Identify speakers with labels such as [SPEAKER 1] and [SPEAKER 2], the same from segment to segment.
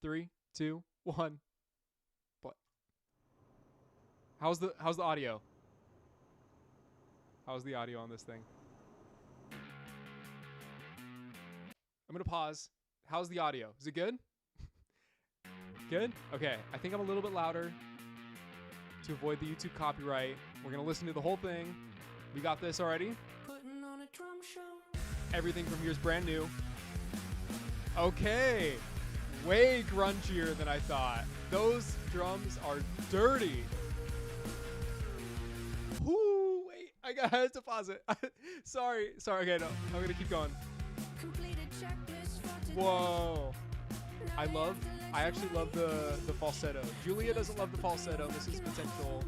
[SPEAKER 1] 3, 2, 1. Play. How's the audio? How's the audio on this thing? I'm gonna pause. How's the audio? Is it good? Good? Okay. I think I'm a little bit louder to avoid the YouTube copyright. We're gonna listen to the whole thing. We got this already. Everything from here is brand new. Okay. Way grungier than I thought. Those drums are dirty. Whoo, wait. I had to pause it. Sorry. Okay, no. I'm gonna keep going. Whoa. I actually love the falsetto. Julia doesn't love the falsetto. This is potential.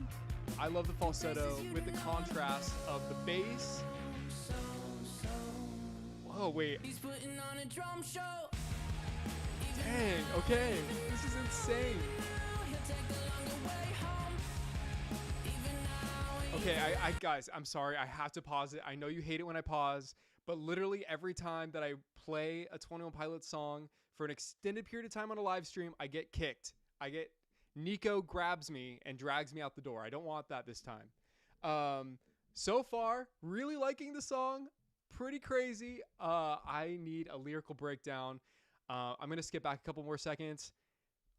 [SPEAKER 1] I love the falsetto with the contrast of the bass. Whoa, wait. Dang, okay. This is insane. Okay, I guys, I'm sorry. I have to pause it. I know you hate it when I pause, but literally every time that I play a 21 Pilots song for an extended period of time on a live stream, I get kicked. Nico grabs me and drags me out the door. I don't want that this time. So far, really liking the song. Pretty crazy. I need a lyrical breakdown. I'm going to skip back a couple more seconds.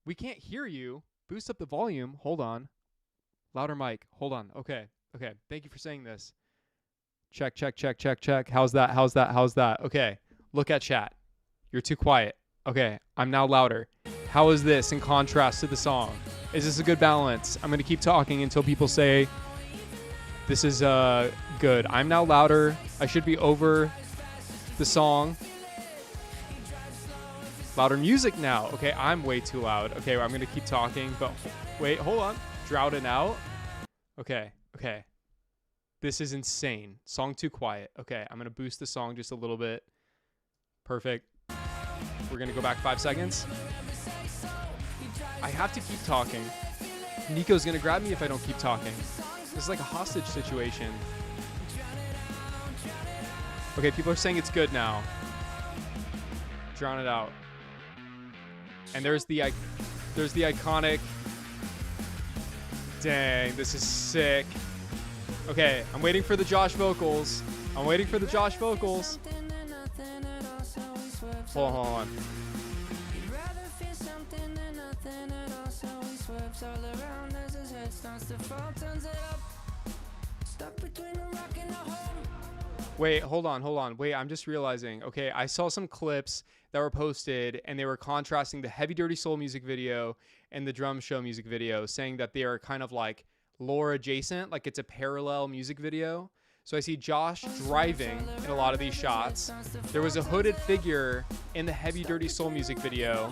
[SPEAKER 1] We can't hear you. Boost up the volume. Hold on. Louder mic. Hold on. Okay. Thank you for saying this. Check. How's that? Okay. Look at chat. You're too quiet. Okay. I'm now louder. How is this in contrast to the song? Is this a good balance? I'm going to keep talking until people say this is good. I'm now louder. I should be over the song. Louder music now. Okay, I'm way too loud. Okay, I'm going to keep talking, but wait, hold on. Droughting out. Okay. This is insane. Song too quiet. Okay, I'm going to boost the song just a little bit. Perfect. We're going to go back 5 seconds. I have to keep talking. Nico's going to grab me if I don't keep talking. This is like a hostage situation. Okay, people are saying it's good now. Drown it out. And there's the iconic. Dang, this is sick. Okay, I'm waiting for the Josh vocals. Hold on. Wait, hold on. Wait, I'm just realizing. Okay, I saw some clips that were posted and they were contrasting the Heavy Dirty Soul music video and the Drum Show music video, saying that they are kind of like lore adjacent, like it's a parallel music video. So I see Josh driving in a lot of these shots. There was a hooded figure in the Heavy Dirty Soul music video.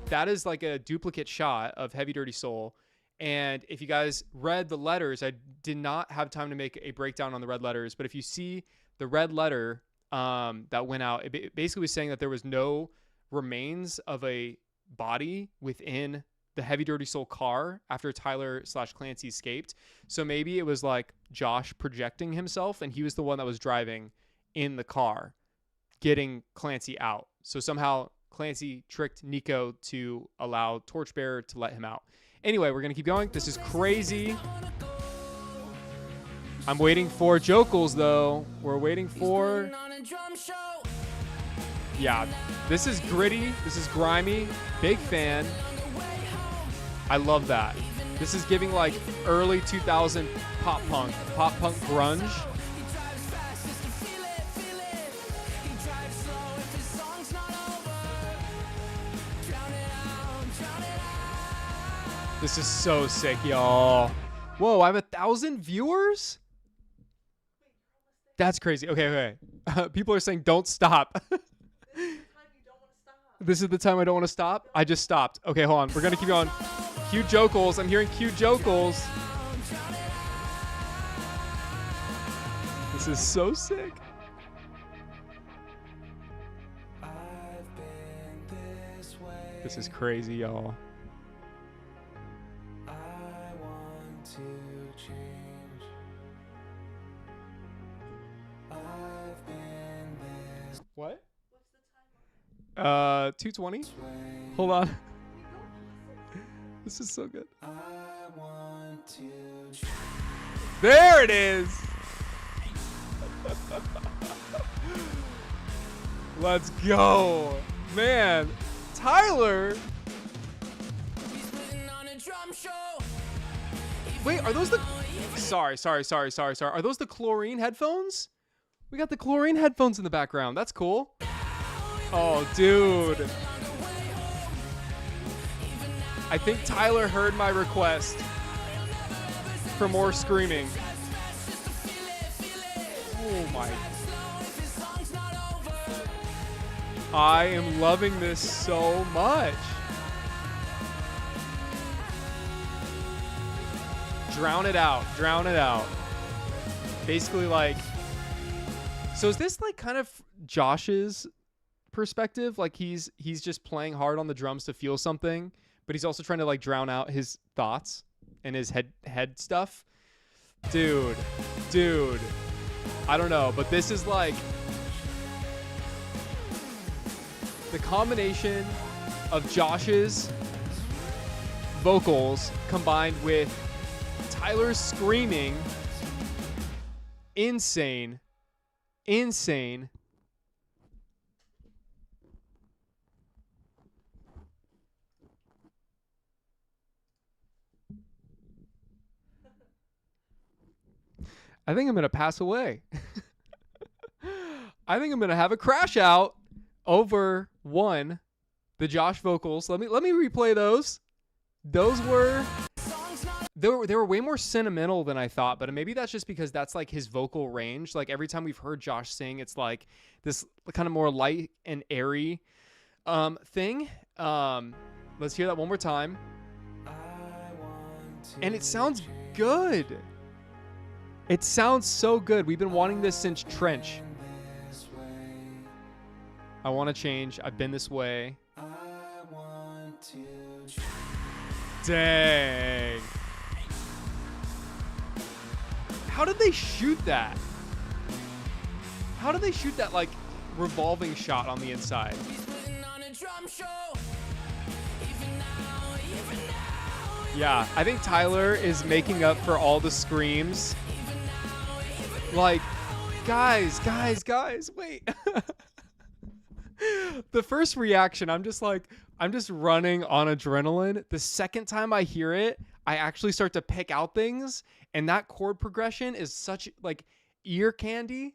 [SPEAKER 1] That is like a duplicate shot of Heavy Dirty Soul. And if you guys read the letters, I did not have time to make a breakdown on the red letters, but if you see the red letter that went out, it basically was saying that there was no remains of a body within the Heavy Dirty Soul car after Tyler/Clancy escaped. So maybe it was like Josh projecting himself and he was the one that was driving in the car, getting Clancy out. So somehow Clancy tricked Nico to allow Torchbearer to let him out. Anyway, we're going to keep going. This is crazy. I'm waiting for Jokels, though. We're waiting for... Yeah, this is gritty. This is grimy. Big fan. I love that. This is giving like early 2000 pop punk grunge. This is so sick, y'all. Whoa, I have 1,000 viewers? That's crazy. Okay. People are saying don't stop. This is the time I don't want to stop? I just stopped. Okay, hold on. We're going to keep going. Cute Jokels. I'm hearing cute Jokels. This is so sick. This is crazy, y'all. What? 220. Hold on. This is so good. There it is. Let's go. Man, Tyler. Wait, are those the... Sorry. Are those the chlorine headphones? We got the chlorine headphones in the background. That's cool. Oh, dude. I think Tyler heard my request for more screaming. Oh my. I am loving this so much. Drown it out. Drown it out. Basically, like... So is this like kind of Josh's perspective? Like he's just playing hard on the drums to feel something, but he's also trying to like drown out his thoughts and his head stuff. Dude. I don't know, but this is like the combination of Josh's vocals combined with Tyler's screaming. Insane. I think I'm going to pass away. I think I'm going to have a crash out over the Josh vocals. Let me replay those. Those were... They were way more sentimental than I thought, but maybe that's just because that's like his vocal range. Like every time we've heard Josh sing, it's like this kind of more light and airy thing. Let's hear that one more time. And it sounds good. It sounds so good. We've been wanting this since Trench. I want to change. I've been this way. Dang. How did they shoot that? How did they shoot that like revolving shot on the inside? Yeah, I think Tyler is making up for all the screams. Like, guys, wait. The first reaction, I'm just running on adrenaline. The second time I hear it, I actually start to pick out things. And that chord progression is such like ear candy.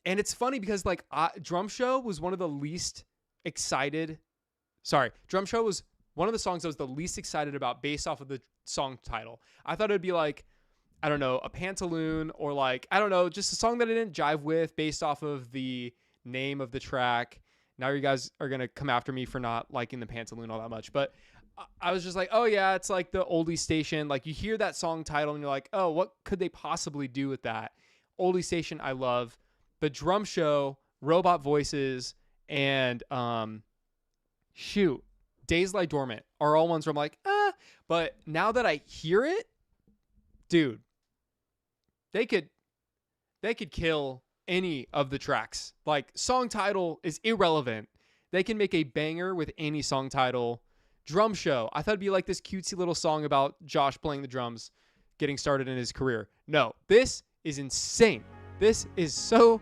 [SPEAKER 1] And it's funny because like Drum Show was one of the least excited. Sorry, Drum Show was one of the songs I was the least excited about based off of the song title. I thought it would be like, I don't know, a Pantaloon or like, I don't know, just a song that I didn't jive with based off of the name of the track. Now you guys are going to come after me for not liking the Pantaloon all that much. But I was just like, oh yeah, it's like the oldie station. Like you hear that song title and you're like, oh, what could they possibly do with that? Oldie station, I love. The Drum Show, robot voices, and Days Lie Dormant are all ones where I'm like, but now that I hear it, dude, they could kill any of the tracks. Like song title is irrelevant. They can make a banger with any song title. Drum Show, I thought it'd be like this cutesy little song about Josh playing the drums, getting started in his career. No, this is insane. This is so...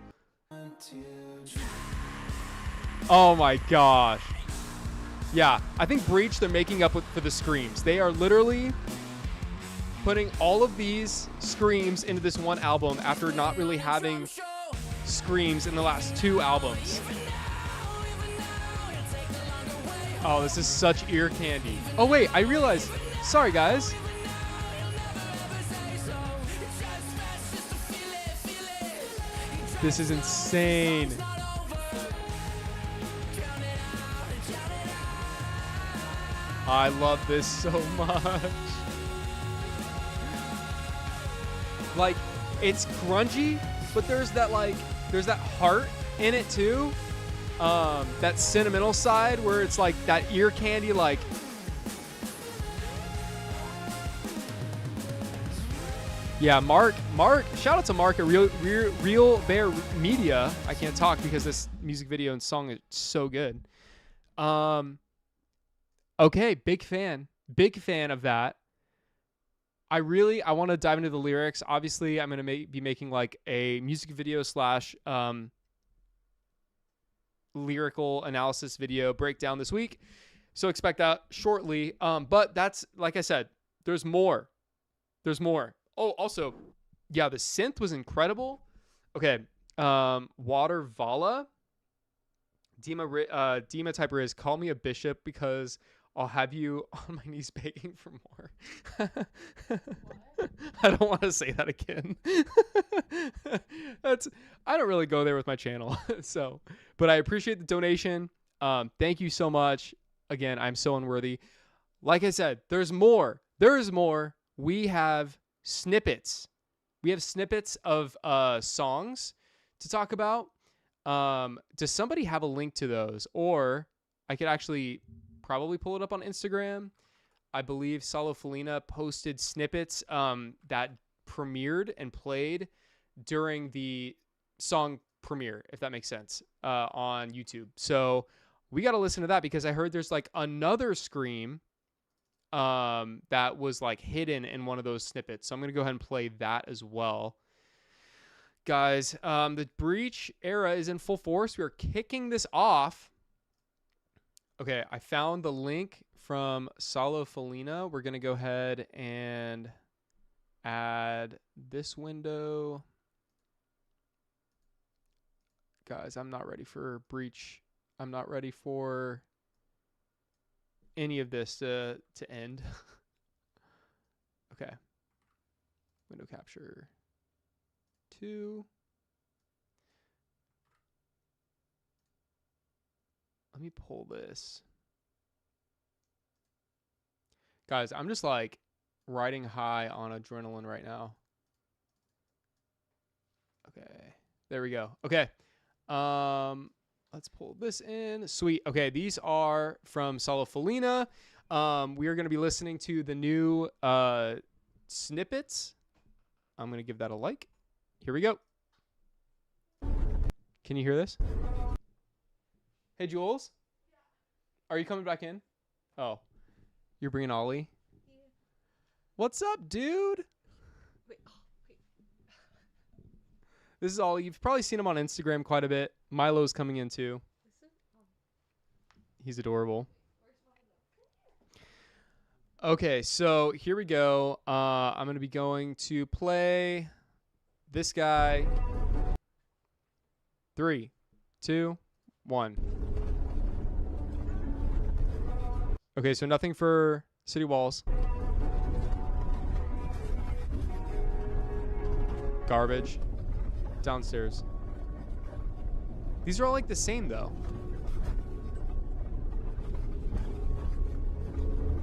[SPEAKER 1] Oh my gosh. Yeah, I think Breach, they're making up for the screams. They are literally putting all of these screams into this one album after not really having screams in the last two albums. Oh, this is such ear candy. Oh, wait, I realized. Sorry, guys. This is insane. I love this so much. Like, it's grungy, but there's that heart in it too. That sentimental side where it's like that ear candy, like. Yeah, Mark, shout out to Mark at Real Bear Media. I can't talk because this music video and song is so good. Okay, big fan of that. I want to dive into the lyrics. Obviously, I'm going to be making like a music video slash lyrical analysis video breakdown this week. So expect that shortly. But that's, like I said, there's more. Oh, also, yeah, the synth was incredible. Okay. Water Vala. Dima type is call me a bishop because I'll have you on my knees begging for more. I don't want to say that again. I don't really go there with my channel. So, but I appreciate the donation. Thank you so much. Again, I'm so unworthy. Like I said, there's more. There is more. We have snippets. We have snippets of songs to talk about. Does somebody have a link to those? Or I could actually probably pull it up on Instagram. I believe Salo Felina posted snippets that premiered and played during the song premiere, if that makes sense, on YouTube. So we got to listen to that because I heard there's like another scream that was like hidden in one of those snippets. So I'm going to go ahead and play that as well. Guys, the Breach era is in full force. We are kicking this off. Okay, I found the link from Salo Felina. We're going to go ahead and add this window. Guys, I'm not ready for Breach. I'm not ready for any of this to end. Okay. Window capture 2. Let me pull this. Guys, I'm just like riding high on adrenaline right now. Okay. There we go. Okay. Let's pull this in. Sweet. Okay, these are from Salo Felina. We are going to be listening to the new snippets. I'm going to give that a like. Here we go. Can you hear this? Hey, Jules? Are you coming back in? Oh, you're bringing Ollie? Yeah. What's up, dude? Wait. This is Ollie. You've probably seen him on Instagram quite a bit. Milo's coming in too. He's adorable. Okay, so here we go. I'm going to be going to play this guy. 3, 2, 1. Okay, so nothing for City Walls. Garbage. Downstairs. These are all like the same though.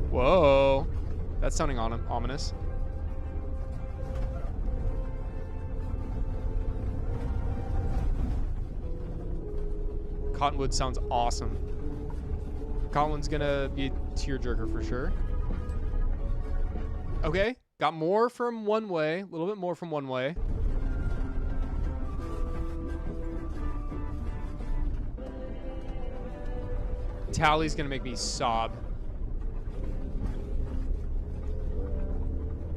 [SPEAKER 1] Whoa. That's sounding ominous. Cottonwood sounds awesome. Cottonwood's gonna be a tearjerker for sure. Okay, got more from One Way, a little bit more from One Way. Tally's gonna make me sob.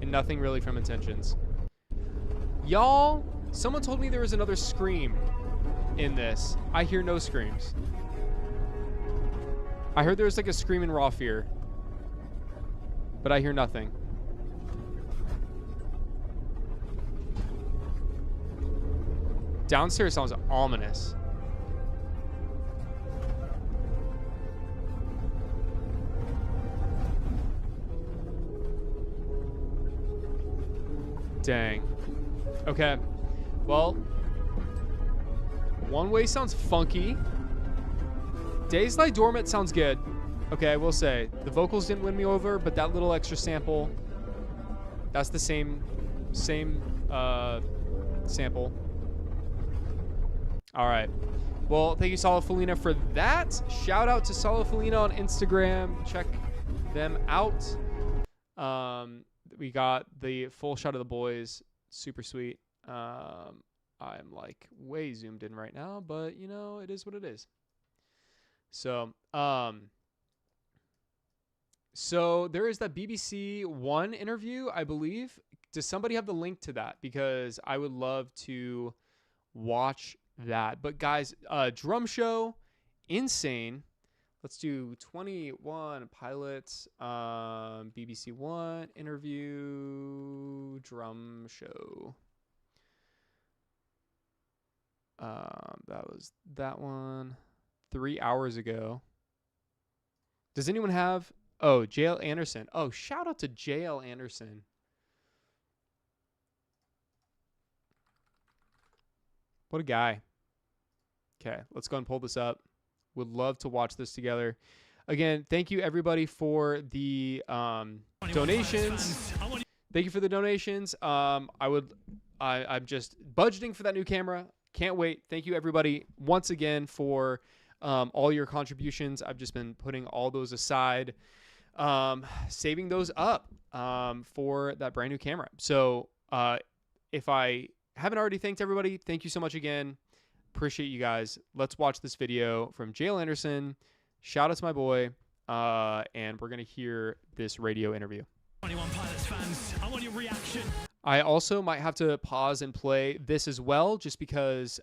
[SPEAKER 1] And nothing really from Intentions. Y'all, someone told me there was another scream in this. I hear no screams. I heard there was like a scream in Raw Fear. But I hear nothing. Downstairs sounds ominous. Dang. Okay. Well, One Way sounds funky. Days Lie Dormant sounds good. Okay, I will say. The vocals didn't win me over, but that little extra sample, that's the same sample. All right. Well, thank you, Salo Felina, for that. Shout out to Salo Felina on Instagram. Check them out. We got the full shot of the boys. Super sweet. I'm like way zoomed in right now, but you know, it is what it is. So, so there is that BBC One interview, I believe. Does somebody have the link to that? Because I would love to watch that. But guys, drum show, insane. Let's do 21 pilots, BBC One interview, drum show. That was that one 3 hours ago. Does anyone have? Oh, JL Anderson. Oh, shout out to JL Anderson. What a guy. Okay, let's go and pull this up. Would love to watch this together. Again, thank you everybody for the donations. Thank you for the donations. I'm just budgeting for that new camera. Can't wait. Thank you everybody once again for all your contributions. I've just been putting all those aside, saving those up for that brand new camera. So if I haven't already thanked everybody, thank you so much again. Appreciate you guys. Let's watch this video from Jale Anderson. Shout out to my boy. And we're going to hear this radio interview.
[SPEAKER 2] 21 Pilots fans, I want your reaction.
[SPEAKER 1] I also might have to pause and play this as well, just because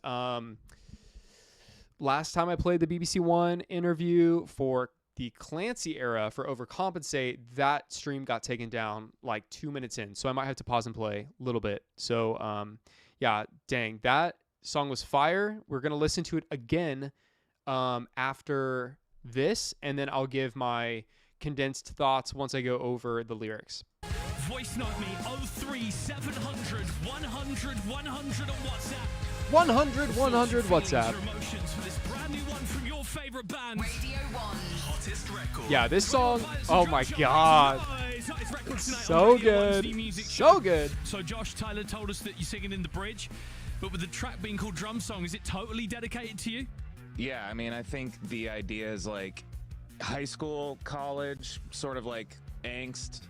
[SPEAKER 1] last time I played the BBC One interview for the Clancy era for Overcompensate, that stream got taken down like 2 minutes in. So I might have to pause and play a little bit. So yeah, dang, that song was fire. We're going to listen to it again after this, and then I'll give my condensed thoughts once I go over the lyrics.
[SPEAKER 2] Voice note me 03700 100 100 on WhatsApp.
[SPEAKER 1] 100 WhatsApp.
[SPEAKER 2] Emotions for this brand new one from your favorite band.
[SPEAKER 3] Radio 1.
[SPEAKER 2] Hottest record.
[SPEAKER 1] Yeah, this song, oh my god. It's so good. So good.
[SPEAKER 2] So Josh, Tyler told us that you're singing in the bridge, but with the track being called Drum Song, is it totally dedicated to you?
[SPEAKER 4] Yeah, I mean, I think the idea is like high school, college, sort of like angst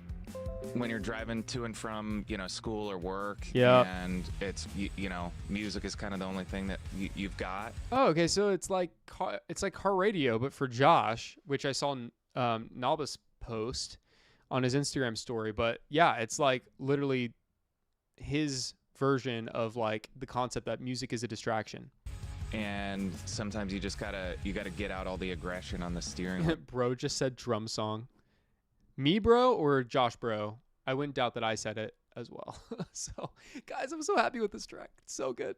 [SPEAKER 4] when you're driving to and from, you know, school or work.
[SPEAKER 1] Yeah.
[SPEAKER 4] And it's, you know, music is kind of the only thing that you've got.
[SPEAKER 1] Oh, okay. So it's like car radio, but for Josh, which I saw Nalbus post on his Instagram story. But yeah, it's like literally his version of like the concept that music is a distraction.
[SPEAKER 4] And sometimes you just gotta get out all the aggression on the steering wheel.
[SPEAKER 1] Bro just said drum song. Me, bro, or Josh, bro? I wouldn't doubt that I said it as well. So, guys, I'm so happy with this track. It's so good.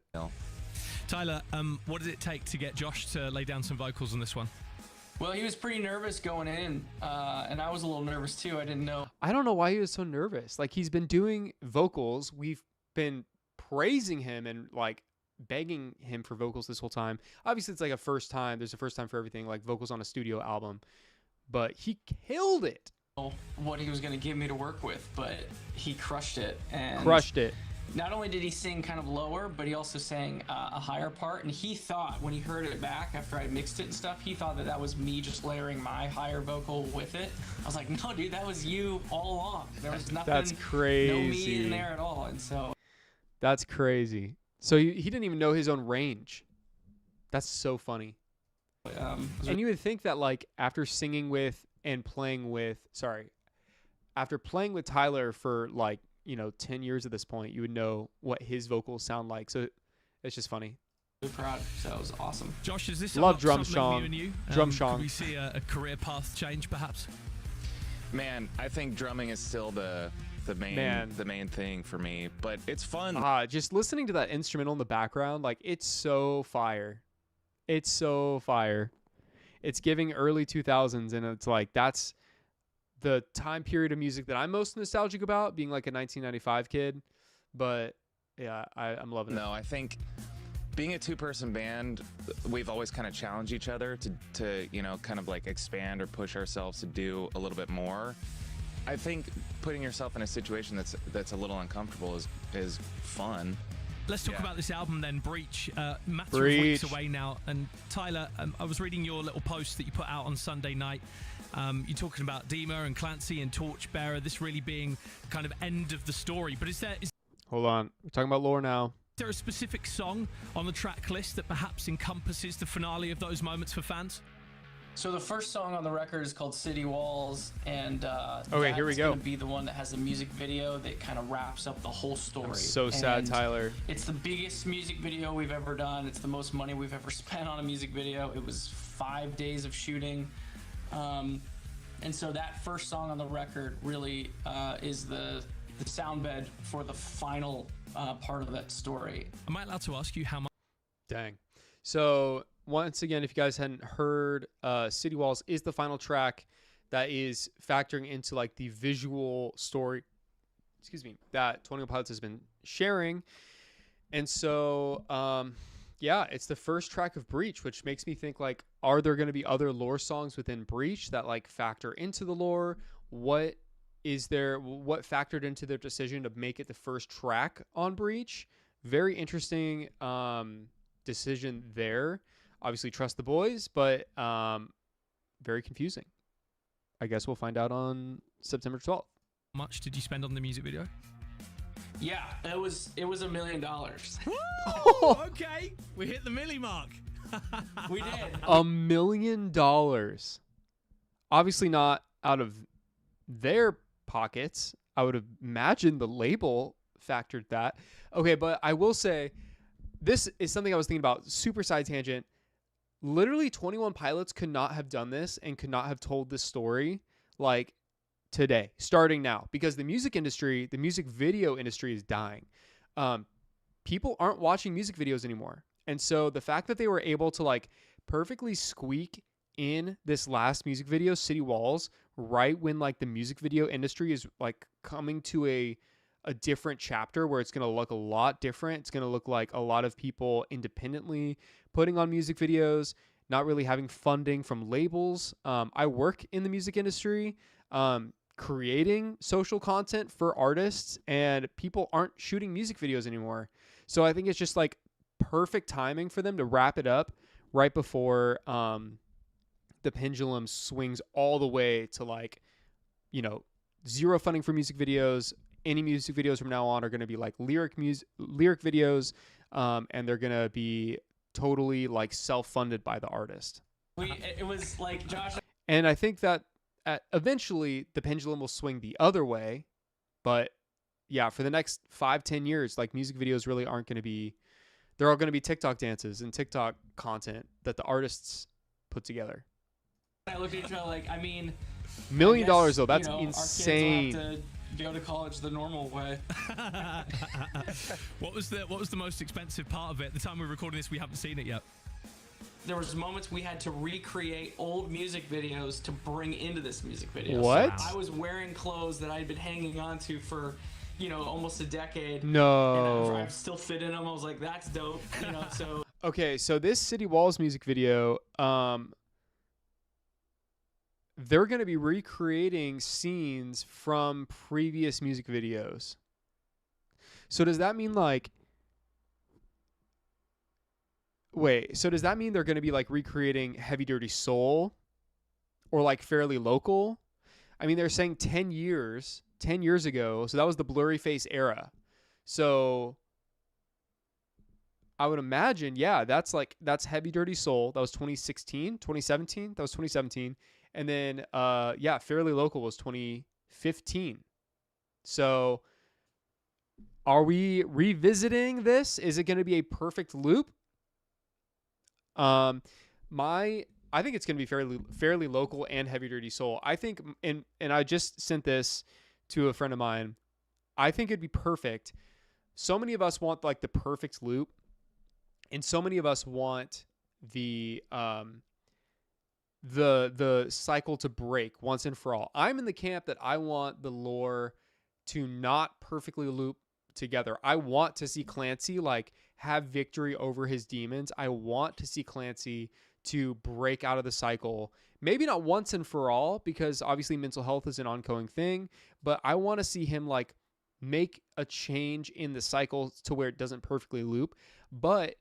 [SPEAKER 2] Tyler, what did it take to get Josh to lay down some vocals on this one?
[SPEAKER 5] Well, he was pretty nervous going in, and I was a little nervous too. I didn't know.
[SPEAKER 1] I don't know why he was so nervous. Like, he's been doing vocals. We've been praising him and like begging him for vocals this whole time. Obviously, it's like a first time. There's a first time for everything, like vocals on a studio album. But he killed it.
[SPEAKER 5] What he was going to give me to work with, but he crushed it. And
[SPEAKER 1] crushed it.
[SPEAKER 5] Not only did he sing kind of lower, but he also sang a higher part. And he thought, when he heard it back after I mixed it and stuff, he thought that that was me just layering my higher vocal with it. I was like, no, dude, that was you all along. There was nothing.
[SPEAKER 1] That's crazy.
[SPEAKER 5] No me in there at all. And so.
[SPEAKER 1] That's crazy. So he didn't even know his own range. That's so funny. And you would think that like after singing with and playing with, after playing with Tyler for like, 10 years at this point, you would know what his vocals sound like. So it's just funny.
[SPEAKER 5] Really proud. So it was awesome.
[SPEAKER 2] Josh, is this
[SPEAKER 1] love drum
[SPEAKER 2] something
[SPEAKER 1] song?
[SPEAKER 2] You and you?
[SPEAKER 1] Drum song.
[SPEAKER 2] Could we see a career path change, perhaps?
[SPEAKER 4] Man, I think drumming is still the main thing for me, but it's fun.
[SPEAKER 1] Just listening to that instrumental in the background, like it's so fire. It's so fire. It's giving early 2000s, and it's like that's the time period of music that I'm most nostalgic about, being like a 1995 kid. But yeah, I'm loving it.
[SPEAKER 4] No, I think being a two-person band, we've always kind of challenged each other to kind of like expand or push ourselves to do a little bit more. I think putting yourself in a situation that's a little uncomfortable is fun.
[SPEAKER 2] Let's talk about this album then, Breach. Matter of
[SPEAKER 1] Breach.
[SPEAKER 2] weeks away now. And Tyler, I was reading your little post that you put out on Sunday night. You're talking about Dima and Clancy and Torchbearer, this really being kind of end of the story. But is
[SPEAKER 1] Hold on. We're talking about lore now.
[SPEAKER 2] there a specific song on the track list that perhaps encompasses the finale of those moments for fans?
[SPEAKER 5] So the first song on the record is called City Walls, and
[SPEAKER 1] Okay, here we go.
[SPEAKER 5] Going to be the one that has the music video that kind of wraps up the whole story.
[SPEAKER 1] I'm so sad,
[SPEAKER 5] And
[SPEAKER 1] Tyler.
[SPEAKER 5] It's the biggest music video we've ever done. It's the most money we've ever spent on a music video. It was 5 days of shooting. And so that first song on the record really is the sound bed for the final part of that story.
[SPEAKER 2] Am I allowed to ask you how much?
[SPEAKER 1] Dang. So once again, if you guys hadn't heard, City Walls is the final track that is factoring into like the visual story, that 21 Pilots has been sharing. And so, yeah, it's the first track of Breach, which makes me think like, are there going to be other lore songs within Breach that like factor into the lore? What factored into their decision to make it the first track on Breach? Very interesting decision there. Obviously trust the boys, but very confusing. I guess we'll find out on September 12th.
[SPEAKER 2] How much did you spend on the music video?
[SPEAKER 5] Yeah, it was $1 million.
[SPEAKER 2] Okay, we hit the milli mark.
[SPEAKER 5] We did.
[SPEAKER 1] $1 million. Obviously not out of their pockets. I would imagine the label factored that. Okay, but I will say this is something I was thinking about. Super side tangent. Literally 21 Pilots could not have done this and could not have told this story like today, starting now, because the music industry, the music video industry is dying. People aren't watching music videos anymore. And so the fact that they were able to like perfectly squeak in this last music video, City Walls, right when like the music video industry is like coming to a different chapter where it's going to look a lot different. It's going to look like a lot of people independently putting on music videos, not really having funding from labels. I work in the music industry, creating social content for artists, and people aren't shooting music videos anymore. So I think it's just like perfect timing for them to wrap it up right before the pendulum swings all the way to like, zero funding for music videos. Any music videos from now on are going to be like lyric videos, and they're going to be totally like self-funded by the artist.
[SPEAKER 5] It was like Josh.
[SPEAKER 1] And I think that eventually the pendulum will swing the other way. But yeah, for the next 5-10 years, like music videos really aren't going to be, they're all going to be TikTok dances and TikTok content that the artists put together.
[SPEAKER 5] I looked at each other like, I mean,
[SPEAKER 1] $1 million though, that's
[SPEAKER 5] our
[SPEAKER 1] insane.
[SPEAKER 5] kids will have to go to college the normal way.
[SPEAKER 2] What was the most expensive part of it? The time we're recording this, we haven't seen it yet.
[SPEAKER 5] There was moments we had to recreate old music videos to bring into this music video.
[SPEAKER 1] What?
[SPEAKER 5] So I was wearing clothes that I'd been hanging on to for, almost a decade.
[SPEAKER 1] No.
[SPEAKER 5] And I still fit in them. I was like, that's dope. So.
[SPEAKER 1] Okay, so this City Walls music video, they're going to be recreating scenes from previous music videos. So does that mean does that mean they're going to be like recreating Heavy Dirty Soul or like Fairly Local? I mean, they're saying 10 years ago. So that was the Blurry Face era. So I would imagine, yeah, that's Heavy Dirty Soul. That was 2017. That was 2017. And then, Fairly Local was 2015. So are we revisiting this? Is it going to be a perfect loop? I think it's going to be fairly local and Heavy Dirty Soul. I think, and I just sent this to a friend of mine. I think it'd be perfect. So many of us want like the perfect loop, and so many of us want the cycle to break once and for all. I'm in the camp that I want the lore to not perfectly loop together. I want to see Clancy like have victory over his demons. I want to see Clancy to break out of the cycle. Maybe not once and for all, because obviously mental health is an ongoing thing, but I want to see him like make a change in the cycle to where it doesn't perfectly loop. But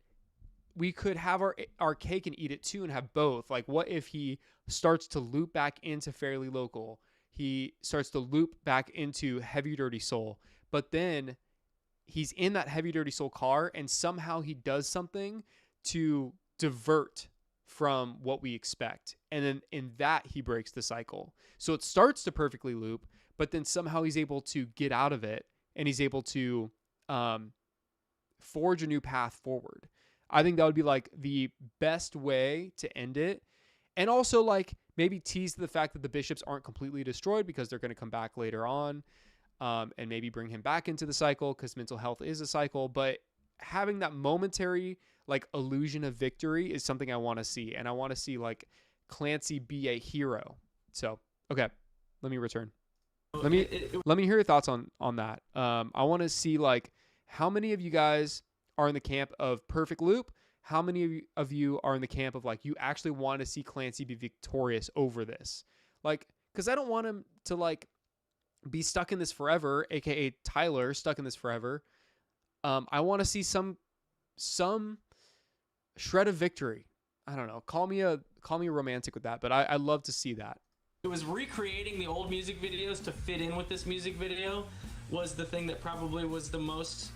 [SPEAKER 1] we could have our cake and eat it too and have both. Like, what if he starts to loop back into Fairly Local? He starts to loop back into Heavy Dirty Soul, but then he's in that Heavy Dirty Soul car and somehow he does something to divert from what we expect. And then in that, he breaks the cycle. So it starts to perfectly loop, but then somehow he's able to get out of it, and he's able to forge a new path forward. I think that would be like the best way to end it. And also like maybe tease the fact that the bishops aren't completely destroyed because they're going to come back later on, and maybe bring him back into the cycle because mental health is a cycle. But having that momentary like illusion of victory is something I want to see. And I want to see like Clancy be a hero. So, okay, let me return. Let me hear your thoughts on that. I want to see like how many of you guys are in the camp of perfect loop. How many of you are in the camp of like, you actually want to see Clancy be victorious over this? Like, cause I don't want him to like be stuck in this forever, AKA Tyler stuck in this forever. I want to see some shred of victory. I don't know. Call me a romantic with that, but I love to see that.
[SPEAKER 5] It was recreating the old music videos to fit in with this music video was the thing that probably was the most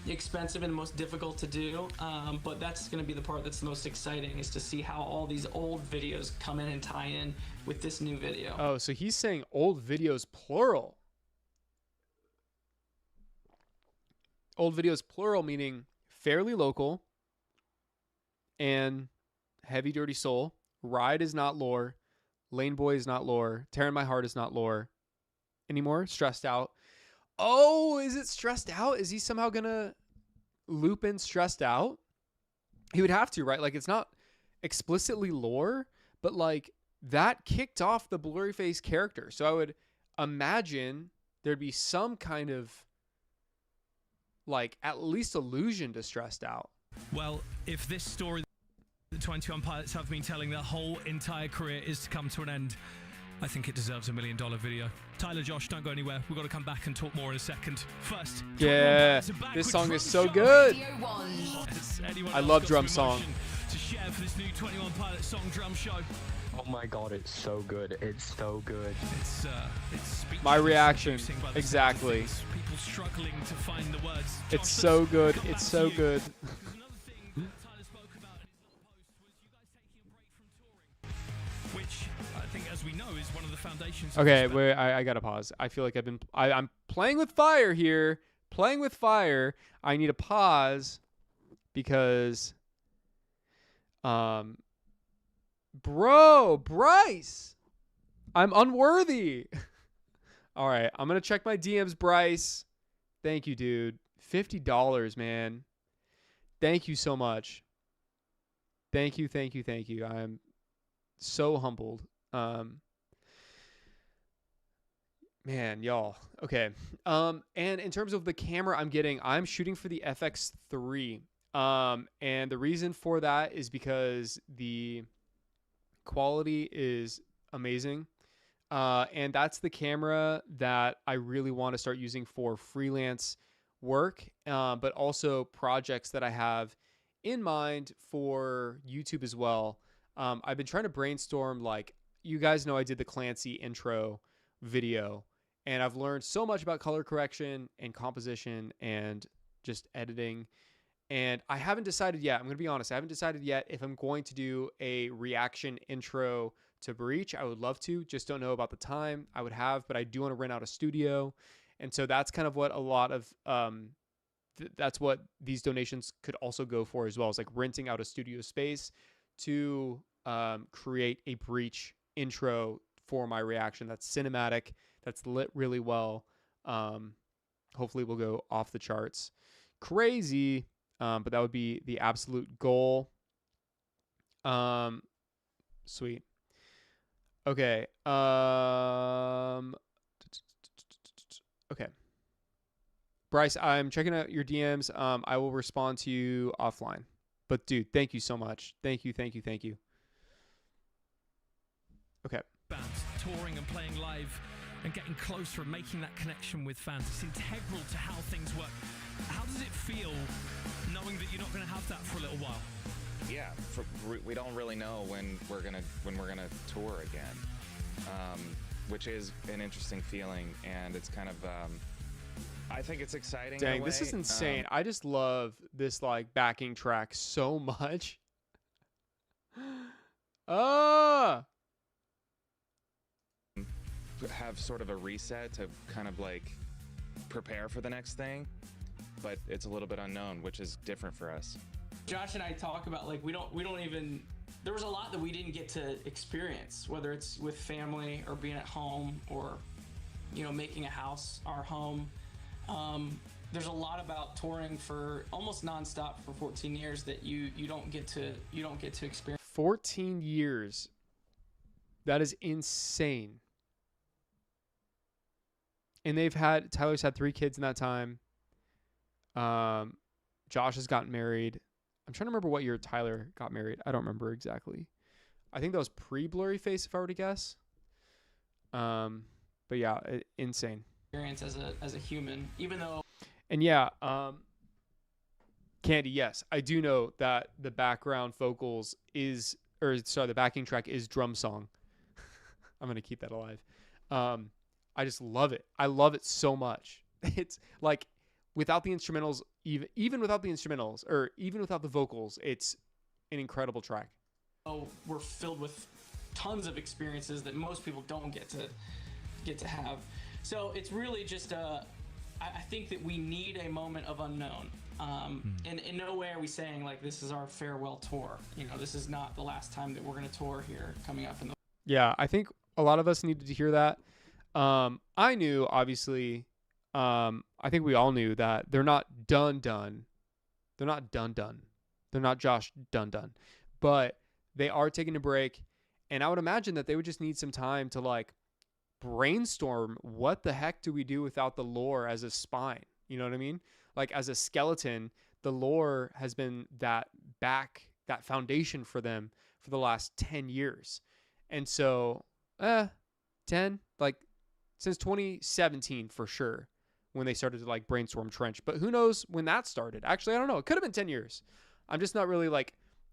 [SPEAKER 5] expensive and the most difficult to do. But that's going to be the part that's the most exciting, is to see how all these old videos come in and tie in with this new video.
[SPEAKER 1] Oh, so he's saying old videos plural. Old videos plural, meaning fairly local and Heavy Dirty Soul. Ride is not lore. Lane Boy is not lore. Tearing My Heart is not lore anymore. Stressed Out. Oh, is it Stressed Out? Is he somehow going to loop in Stressed Out? He would have to, right? Like, it's not explicitly lore, but like that kicked off the Blurryface character. So I would imagine there'd be some kind of like at least allusion to Stressed Out.
[SPEAKER 2] Well, if this story the 21 Pilots have been telling their whole entire career is to come to an end, I think it deserves $1 million video. Tyler, Josh, don't go anywhere. We've got to come back and talk more in a second. First,
[SPEAKER 1] yeah, this song is so good. I love drum song.
[SPEAKER 2] To share for this new 21 Pilots song drum show.
[SPEAKER 3] Oh my god, it's so good. It's so good.
[SPEAKER 2] It's
[SPEAKER 1] my reaction. Exactly.
[SPEAKER 2] People struggling to find the words.
[SPEAKER 1] It's so good. It's so good.
[SPEAKER 2] Which I think, as we know, is one of the foundations.
[SPEAKER 1] Okay, wait, I gotta pause. I feel like I'm playing with fire here. Playing with fire. I need to pause because, bro, Bryce, I'm unworthy. All right, I'm gonna check my DMs, Bryce. Thank you, dude. $50, man. Thank you so much. Thank you. I'm so humbled. Man, y'all. Okay. And in terms of the camera I'm shooting for the FX3. And the reason for that is because the quality is amazing. And that's the camera that I really want to start using for freelance work, but also projects that I have in mind for YouTube as well. I've been trying to brainstorm, like, you guys know I did the Clancy intro video, and I've learned so much about color correction and composition and just editing. And I haven't decided yet. I'm going to be honest. I haven't decided yet if I'm going to do a reaction intro to Breach. I would love to, just don't know about the time I would have, but I do want to rent out a studio. And so that's kind of what a lot of, that's what these donations could also go for as well, is like renting out a studio space to create a Breach intro for my reaction that's cinematic, that's lit really well. Hopefully we'll go off the charts crazy, but that would be the absolute goal. Sweet. Okay. Okay. Bryce, I'm checking out your DMs. I will respond to you offline. But dude, thank you so much. Thank you. Okay.
[SPEAKER 2] Bands touring and playing live and getting closer and making that connection with fans. It's integral to how things work. How does it feel knowing that you're not going to have that for a little while?
[SPEAKER 4] Yeah, we don't really know when we're gonna tour again, which is an interesting feeling, and it's kind of I think it's exciting.
[SPEAKER 1] Dang,
[SPEAKER 4] in a way.
[SPEAKER 1] This is insane. I just love this like backing track so much.
[SPEAKER 4] have sort of a reset to kind of like prepare for the next thing, but it's a little bit unknown, which is different for us.
[SPEAKER 5] Josh and I talk about like we don't even, there was a lot that we didn't get to experience, whether it's with family or being at home or, you know, making a house our home. There's a lot about touring for almost nonstop for 14 years that you don't get to experience.
[SPEAKER 1] 14 years. That is insane. And Tyler's had 3 kids in that time. Josh has gotten married. I'm trying to remember what year Tyler got married. I don't remember exactly. I think that was pre-Blurry Face, if I were to guess. But yeah, insane.
[SPEAKER 5] Experience as a human, even though.
[SPEAKER 1] And yeah, Candy, yes, I do know that the background vocals the backing track is Drum Song. I'm going to keep that alive. I just love it. I love it so much. It's like without the instrumentals, even without the instrumentals or even without the vocals, it's an incredible track.
[SPEAKER 5] Oh, we're filled with tons of experiences that most people don't get to have. So it's really just I think that we need a moment of unknown. And in no way are we saying like this is our farewell tour. You know, this is not the last time that we're going to tour here coming up in the.
[SPEAKER 1] Yeah, I think a lot of us needed to hear that. I knew, obviously, I think we all knew that they're not done. They're not done. They're not Josh done. But they are taking a break. And I would imagine that they would just need some time to like brainstorm what the heck do we do without the lore as a spine? You know what I mean? Like as a skeleton, the lore has been that foundation for them for the last 10 years. And so, 10, like since 2017 for sure, when they started to like brainstorm Trench. But who knows when that started? Actually, I don't know. It could have been 10 years. I'm just not really like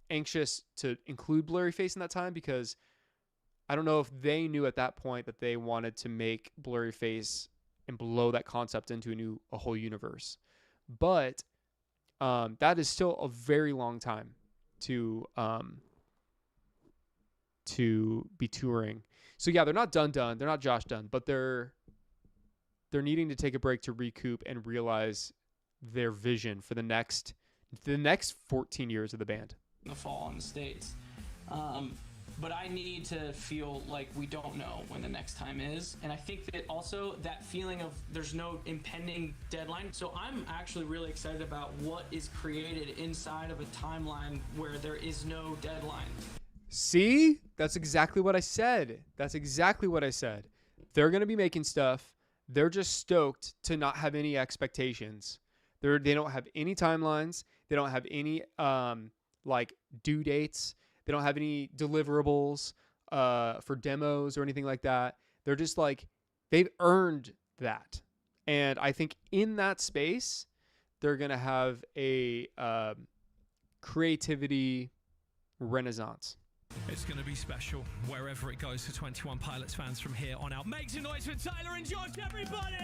[SPEAKER 1] anxious to include Blurry Face in that time because I don't know if they knew at that point that they wanted to make Blurry Face and blow that concept into a whole universe. But that is still a very long time to be touring. So yeah, they're not done. They're not Josh done, but they're needing to take a break to recoup and realize their vision for the next 14 years of the band.
[SPEAKER 5] In the fall in the States. But I need to feel like we don't know when the next time is. And I think that also that feeling of there's no impending deadline. So I'm actually really excited about what is created inside of a timeline where there is no deadline.
[SPEAKER 1] See? That's exactly what I said. They're going to be making stuff. They're just stoked to not have any expectations. They don't have any timelines. They don't have any like due dates. They don't have any deliverables for demos or anything like that. They're just like, they've earned that. And I think in that space, they're going to have a creativity renaissance.
[SPEAKER 2] It's going to be special wherever it goes for 21 Pilots fans from here on out. Make some noise for Tyler and Josh, everybody!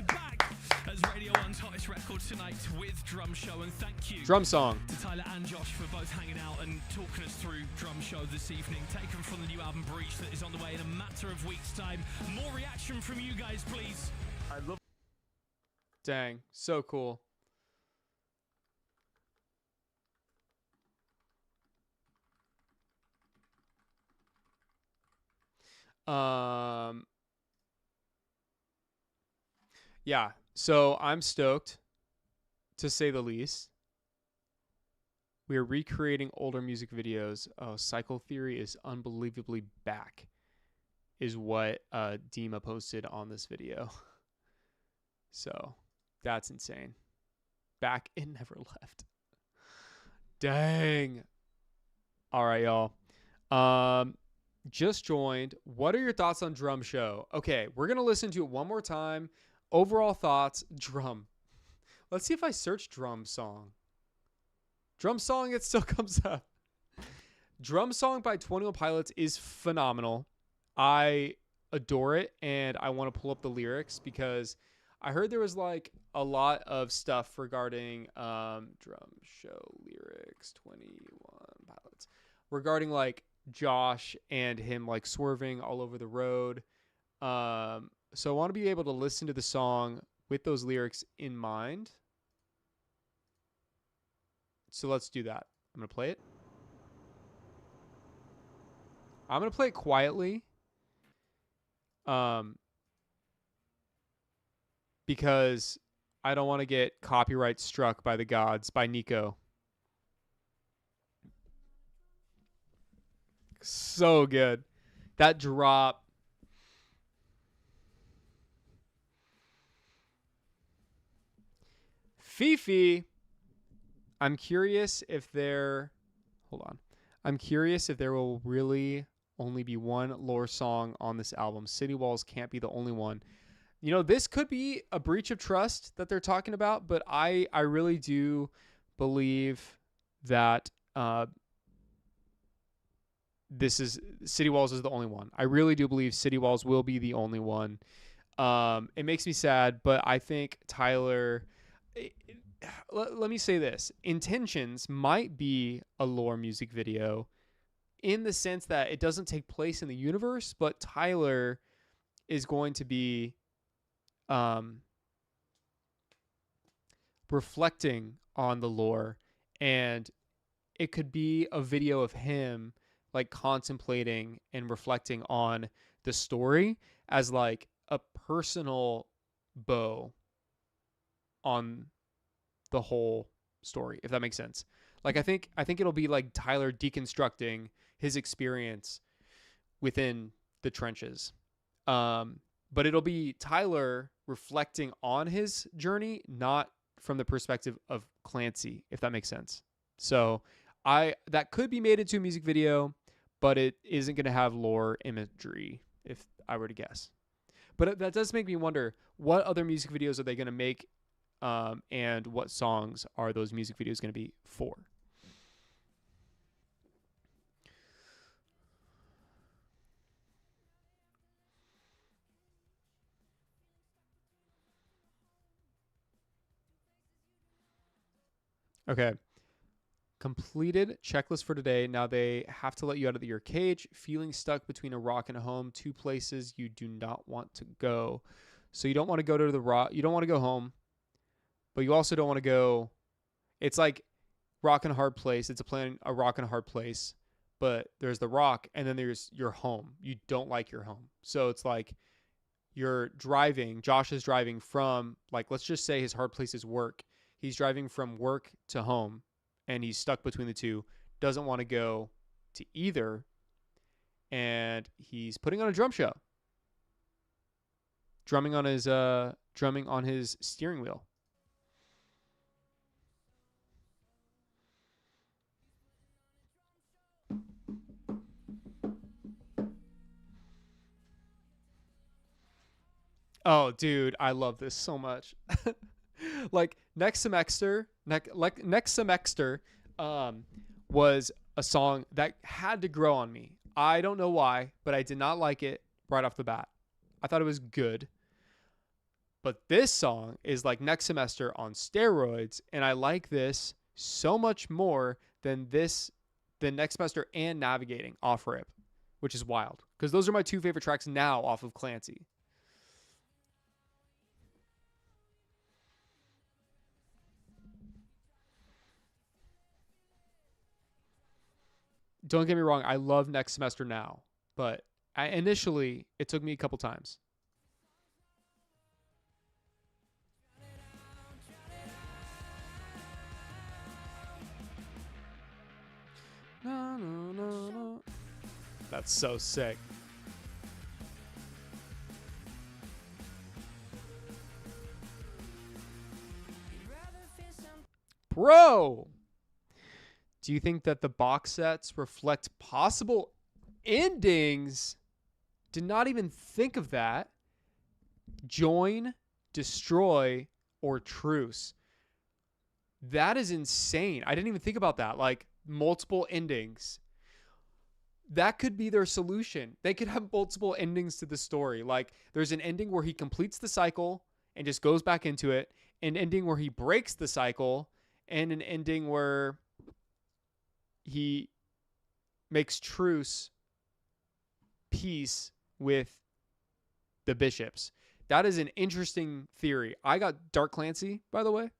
[SPEAKER 2] Back as Radio 1's hottest record tonight with Drum Show. And thank you
[SPEAKER 1] Drum Song
[SPEAKER 2] to Tyler and Josh for both hanging out and talking us through Drum Show this evening. Taken from the new album Breach that is on the way in a matter of weeks' time. More reaction from you guys, please.
[SPEAKER 1] Dang, so cool. Yeah, so I'm stoked, to say the least. We are recreating older music videos. Oh, Cycle Theory is unbelievably back, is what Dima posted on this video. So that's insane. Back, it never left. Dang. All right, y'all. Just joined. What are your thoughts on Drum Show? Okay, we're going to listen to it one more time. Overall thoughts, drum. Let's see if I search Drum Song. Drum Song, it still comes up. Drum Song by 21 Pilots is phenomenal. I adore it, and I want to pull up the lyrics because I heard there was like a lot of stuff regarding Drum Show lyrics, 21 Pilots. Regarding like Josh and him like swerving all over the road. So I want to be able to listen to the song with those lyrics in mind. So let's do that. I'm going to play it. I'm going to play it quietly. Because I don't want to get copyright struck by the gods by Nico. So good. That drop. Fifi. I'm curious if there will really only be one lore song on this album. City Walls can't be the only one. You know, this could be a breach of trust that they're talking about, but I really do believe that this is City Walls is the only one. I really do believe City Walls will be the only one. It makes me sad, but I think Tyler. Let me say this: Intentions might be a lore music video, in the sense that it doesn't take place in the universe, but Tyler is going to be reflecting on the lore, and it could be a video of him like contemplating and reflecting on the story as like a personal bow on the whole story, if that makes sense. Like I think it'll be like Tyler deconstructing his experience within the trenches. But it'll be Tyler reflecting on his journey, not from the perspective of Clancy, if that makes sense. So that could be made into a music video, but it isn't going to have lore imagery, if I were to guess. But that does make me wonder, what other music videos are they going to make, and what songs are those music videos going to be for? Okay. Completed checklist for today. Now they have to let you out of your cage. Feeling stuck between a rock and a home. 2 places you do not want to go. So you don't want to go to the rock. You don't want to go home, but you also don't want to go. It's like rock and a hard place. It's a rock and a hard place, but there's the rock and then there's your home. You don't like your home. So it's like you're driving. Josh is driving from, like, let's just say his hard place is work. He's driving from work to home, and he's stuck between the two. Doesn't want to go to either, and he's putting on a drum show, drumming on his steering wheel. Oh, dude, I love this so much. Like next semester was a song that had to grow on me. I don't know why, but I did not like it right off the bat. I thought it was good, but this song is like next semester on steroids, and I like this so much more than next semester and navigating off rip, which is wild because those are my 2 favorite tracks now off of Clancy. Don't get me wrong, I love next semester now, but initially it took me a couple times. No, no, no, no. That's so sick. Bro! Do you think that the box sets reflect possible endings? Did not even think of that. Join, destroy, or truce. That is insane. I didn't even think about that. Like multiple endings. That could be their solution. They could have multiple endings to the story. Like there's an ending where he completes the cycle and just goes back into it. An ending where he breaks the cycle. And an ending where he makes truce peace with the bishops. That is an interesting theory. I got Dark Clancy, by the way.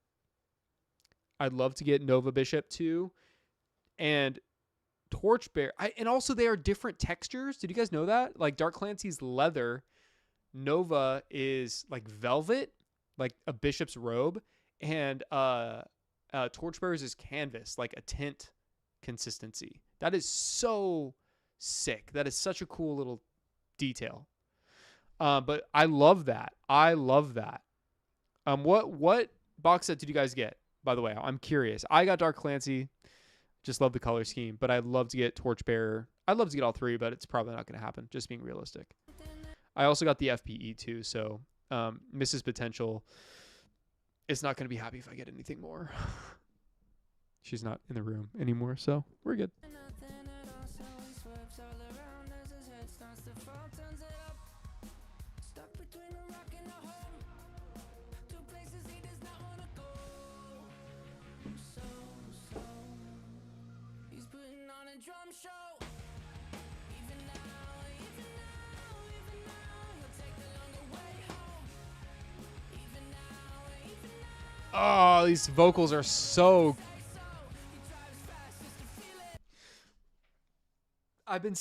[SPEAKER 1] I'd love to get Nova Bishop too. And Torchbearer. And also they are different textures. Did you guys know that? Like Dark Clancy's leather. Nova is like velvet, like a bishop's robe. And Torchbearer's is canvas, like a tint consistency. That is so sick. That is such a cool little detail. But I love that. I love that. What box set did you guys get? By the way, I'm curious. I got Dark Clancy. Just love the color scheme. But I'd love to get Torchbearer. I'd love to get all three, but it's probably not going to happen. Just being realistic. I also got the FPE too. So Mrs. Potential is not going to be happy if I get anything more. She's not in the room anymore, so we're good. Oh, these vocals are so... I've been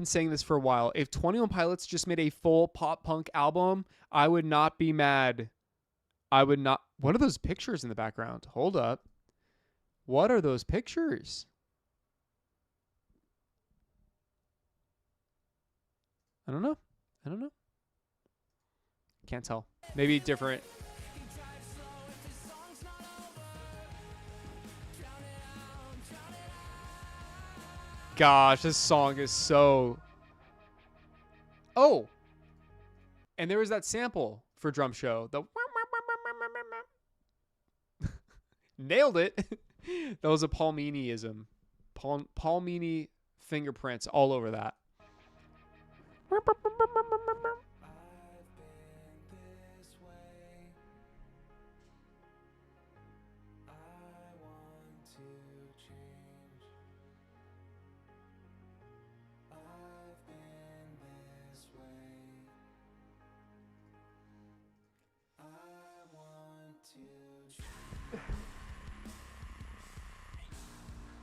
[SPEAKER 1] saying this for a while. If 21 Pilots just made a full pop punk album, I would not be mad. I would not... What are those pictures in the background? Hold up. What are those pictures? I don't know. Can't tell. Maybe different... Gosh, this song is so... Oh! And there was that sample for Drum Show. The... Nailed it! That was a Palmini-ism. Palmini fingerprints all over that.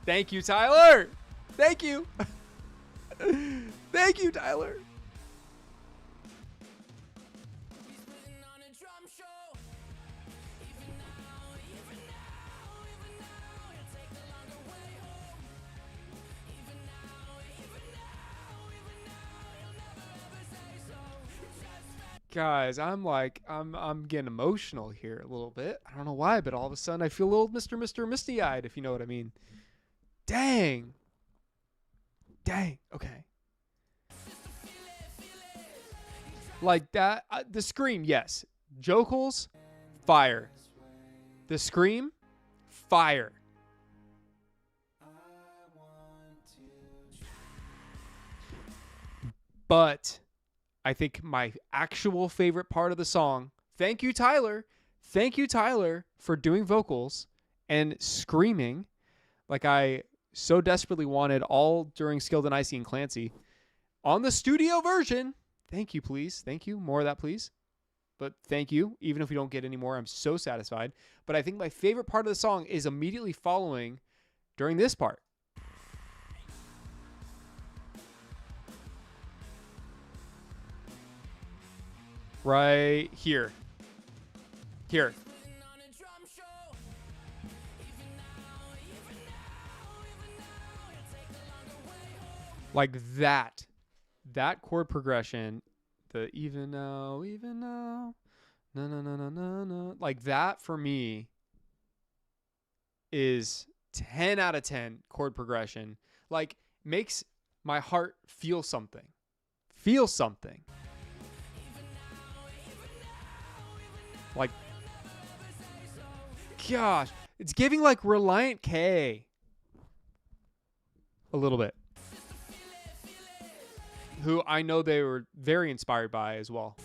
[SPEAKER 1] Thank you, Tyler. Thank you. Thank you, Tyler. Guys, I'm getting emotional here a little bit. I don't know why, but all of a sudden I feel a little Mr. Misty-eyed, if you know what I mean. Dang. Okay. Like that. The Scream, yes. Jokels, fire. The Scream, fire. But I think my actual favorite part of the song, thank you, Tyler, for doing vocals and screaming like I so desperately wanted all during Skilled and Icy and Clancy on the studio version. Thank you, please. Thank you. More of that, please. But thank you. Even if we don't get any more, I'm so satisfied. But I think my favorite part of the song is immediately following during this part. Right here. Here. Like that chord progression, the even now, no, like that for me is 10 out of 10 chord progression. Like makes my heart feel something. Like, gosh, it's giving like Reliant K a little bit. Who I know they were very inspired by as well.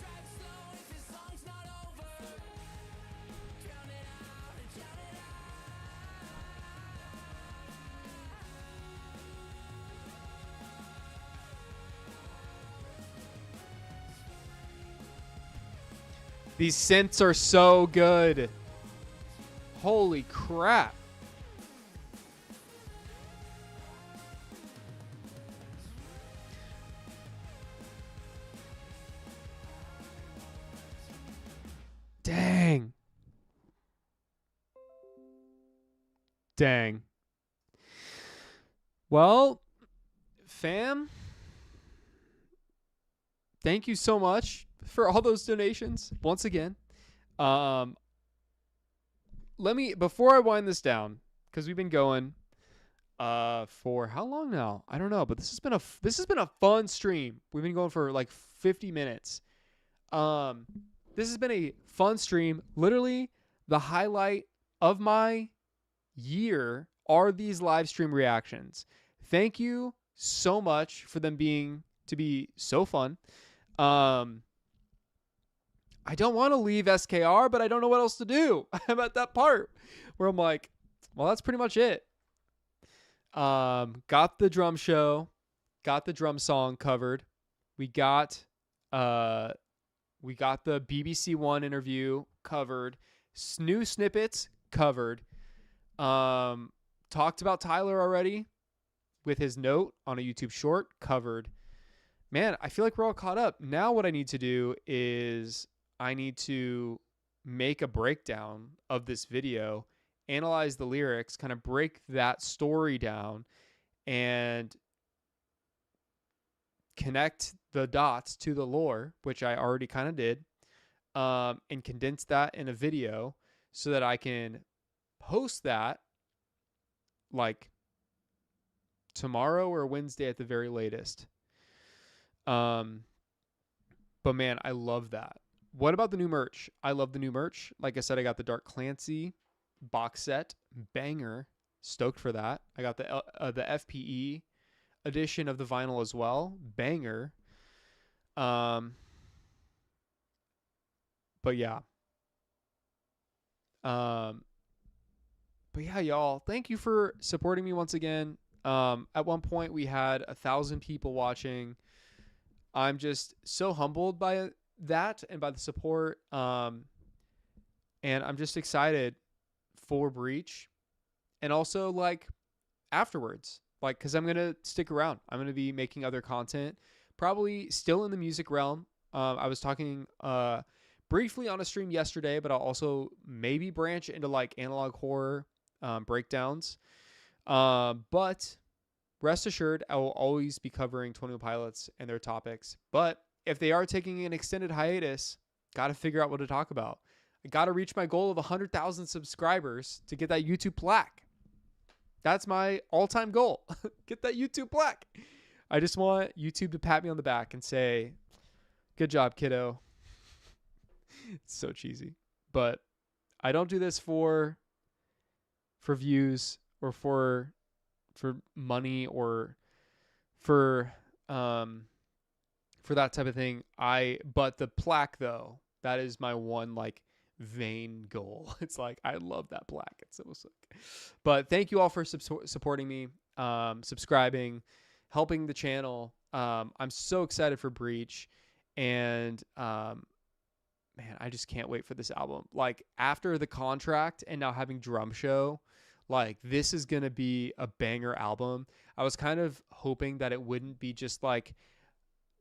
[SPEAKER 1] These synths are so good. Holy crap. Dang. Dang. Well, fam, thank you so much for all those donations once again. Let me, before I wind this down, because we've been going for how long now? I don't know, but this has been a fun stream. We've been going for like 50 minutes. This has been a fun stream. Literally, the highlight of my year are these live stream reactions. Thank you so much for them to be so fun. I don't want to leave SKR, but I don't know what else to do. I'm at that part where I'm like, well, that's pretty much it. Got the drum show, got the drum song covered. We got the BBC One interview covered. New snippets covered. Talked about Tyler already with his note on a YouTube short covered. Man, I feel like we're all caught up. Now what I need to do is I need to make a breakdown of this video, analyze the lyrics, kind of break that story down, and connect the dots to the lore, which I already kind of did, and condense that in a video so that I can post that like tomorrow or Wednesday at the very latest. But man, I love that. What about the new merch? I love the new merch. Like I said, I got the Dark Clancy box set, banger. Stoked for that. I got the FPE edition of the vinyl as well, banger. But yeah. But yeah, y'all, thank you for supporting me once again. At one point we had 1,000 people watching. I'm just so humbled by that and by the support. And I'm just excited for Breach, and also like afterwards, like, cause I'm going to stick around. I'm going to be making other content, probably still in the music realm. I was talking, briefly on a stream yesterday, but I'll also maybe branch into like analog horror, breakdowns. But rest assured, I will always be covering 21 Pilots and their topics. But if they are taking an extended hiatus, got to figure out what to talk about. I got to reach my goal of 100,000 subscribers to get that YouTube plaque. That's my all-time goal. Get that YouTube plaque. I just want YouTube to pat me on the back and say, good job, kiddo. It's so cheesy. But I don't do this for views or for money or for that type of thing. But the plaque though, that is my one like vain goal. It's like, I love that plaque. It's so sick. But thank you all for supporting me, subscribing, helping the channel. I'm so excited for Breach, and man, I just can't wait for this album. Like after the contract and now having drum show, like this is going to be a banger album. I was kind of hoping that it wouldn't be just like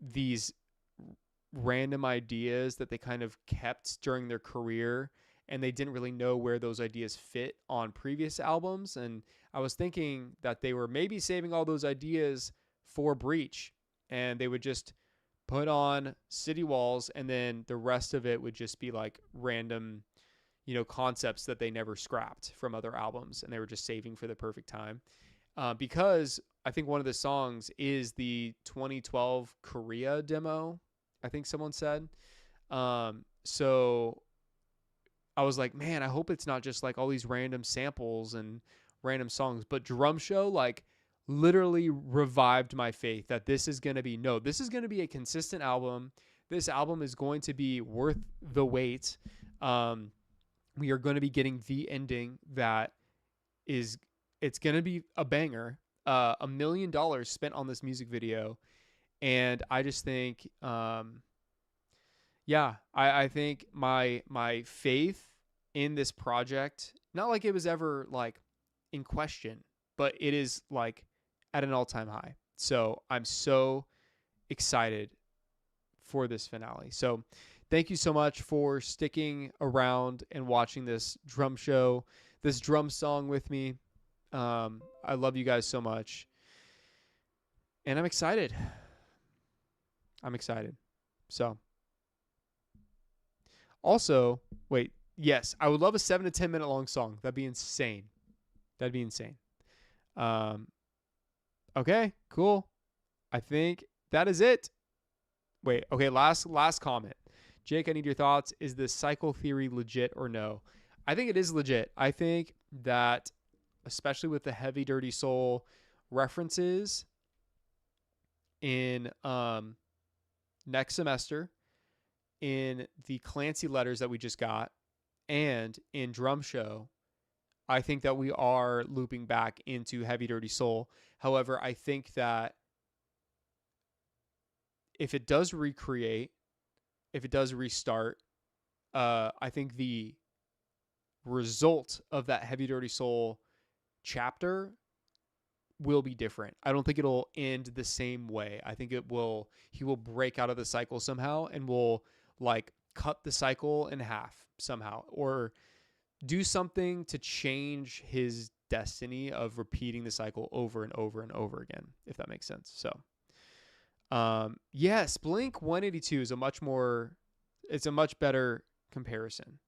[SPEAKER 1] these random ideas that they kind of kept during their career and they didn't really know where those ideas fit on previous albums. And I was thinking that they were maybe saving all those ideas for Breach, and they would just put on City Walls and then the rest of it would just be like random, concepts that they never scrapped from other albums and they were just saving for the perfect time. Because I think one of the songs is the 2012 Korea demo, I think someone said. So I was like, man, I hope it's not just like all these random samples and random songs, but Drum Show like literally revived my faith that this is going to be a consistent album. This album is going to be worth the wait. We are going to be getting the ending that it's going to be a banger. $1 million spent on this music video. And I just think, yeah, I think my faith in this project, not like it was ever like in question, but it is like at an all-time high. So I'm so excited for this finale. So thank you so much for sticking around and watching this drum show, this drum song with me. I love you guys so much. And I'm excited. I'm excited. So also, wait, yes, I would love a 7 to 10 minute long song. That'd be insane. That'd be insane. Okay, cool. I think that is it. Wait, okay, last comment. Jake, I need your thoughts. Is this cycle theory legit or no? I think it is legit. I think that, especially with the Heavy Dirty Soul references in next semester, in the Clancy letters that we just got, and in Drum Show, I think that we are looping back into Heavy Dirty Soul. However, I think that if it does recreate, if it does restart, I think the result of that Heavy Dirty Soul chapter will be different. I don't think it'll end the same way. I think he will break out of the cycle somehow and will like cut the cycle in half somehow, or do something to change his destiny of repeating the cycle over and over and over again, if that makes sense. So yes, Blink 182 is it's a much better comparison.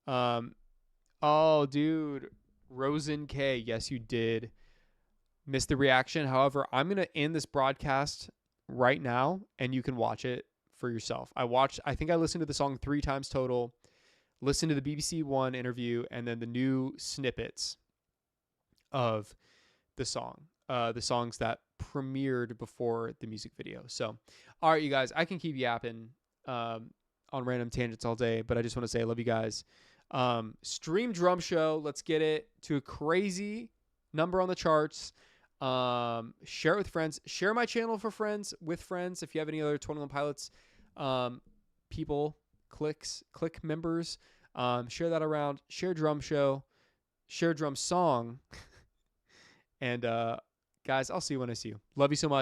[SPEAKER 1] Oh dude, Rosen K, yes you did miss the reaction. However, I'm going to end this broadcast right now and you can watch it for yourself. I think I listened to the song 3 times total, listened to the BBC One interview, and then the new snippets of the song, the songs that premiered before the music video. So, all right, you guys, I can keep yapping on random tangents all day, but I just want to say I love you guys. Stream Drum Show. Let's get it to a crazy number on the charts. Share it with friends. Share my channel for friends, with friends. If you have any other 21 Pilots people, click members, share that around. Share Drum Show. Share Drum Song. And guys, I'll see you when I see you. Love you so much.